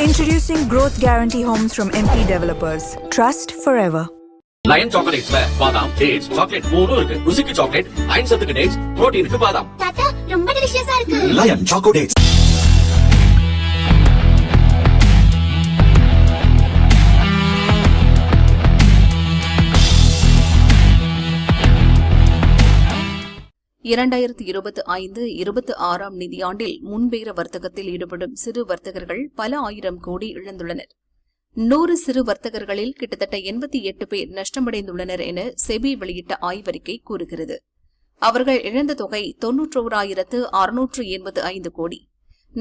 Introducing Growth Guarantee Homes from MP Developers. Trust forever. Lion சாக்லேட்ஸ்ல பாதாம், dates, chocolate மூணும் இருக்கு. ருசிக்கு சாக்லேட், அயன் சத்துக்கு டேட்ஸ், புரோட்டீனுக்கு பாதாம். தாத்தா ரொம்ப டெலிஷியஸா இருக்கு. Lion choco dates. நிதியாண்டில் முன்பேற வர்த்தகத்தில் ஈடுபடும் சிறு வர்த்தகர்கள் பல ஆயிரம் கோடி இழந்துள்ளனர். 100 சிறு வர்த்தகர்களில் கிட்டத்தட்ட 88 பேர் நஷ்டமடைந்துள்ளனர் என செபி வெளியிட்ட ஆய்வறிக்கை கூறுகிறது. அவர்கள் இழந்த தொகை 91,685 கோடி.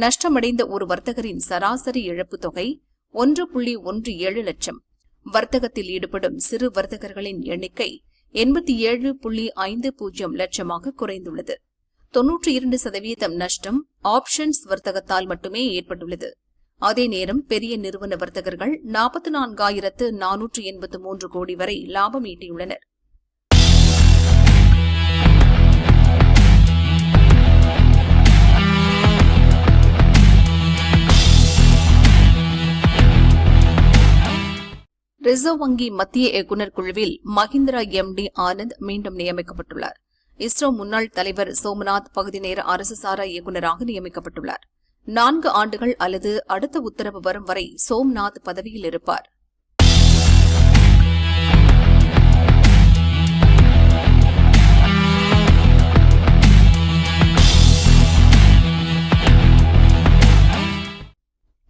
நஷ்டமடைந்த ஒரு வர்த்தகரின் சராசரி இழப்பு தொகை 1.17 லட்சம். வர்த்தகத்தில் ஈடுபடும் சிறு வர்த்தகர்களின் எண்ணிக்கை 87.50 லட்சமாக குறைந்துள்ளது. 92% நஷ்டம் ஆப்ஷன்ஸ் வர்த்தகத்தால் மட்டுமே ஏற்பட்டுள்ளது. அதே நேரம் பெரிய நிறுவன வர்த்தகர்கள் 44,483 கோடி வரை லாபம் ஈட்டியுள்ளனர். ரிசர்வ் வங்கி மத்திய இயக்குநர் குழுவில் மஹிந்திரா எம்டி ஆனந்த் மீண்டும் நியமிக்கப்பட்டுள்ளார். இஸ்ரோ முன்னாள் தலைவர் சோம்நாத் பகுதி நேர அரசு சாரா இயக்குநராக நியமிக்கப்பட்டுள்ளார். 4 ஆண்டுகள் அல்லது அடுத்த உத்தரவு வரும் வரை சோம்நாத் பதவியில் இருப்பார்.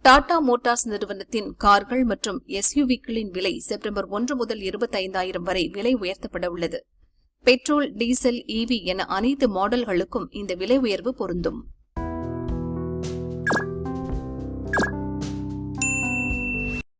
டாடா மோட்டார்ஸ் நிறுவனத்தின் கார்கள் மற்றும் எஸ்யூவிக்களின் விலை செப்டம்பர் 1 முதல் 25,000 வரை விலை உயர்த்தப்பட உள்ளது. பெட்ரோல், டீசல், EV என அனைத்து மாடல்களுக்கும் இந்த விலை உயர்வு பொருந்தும்.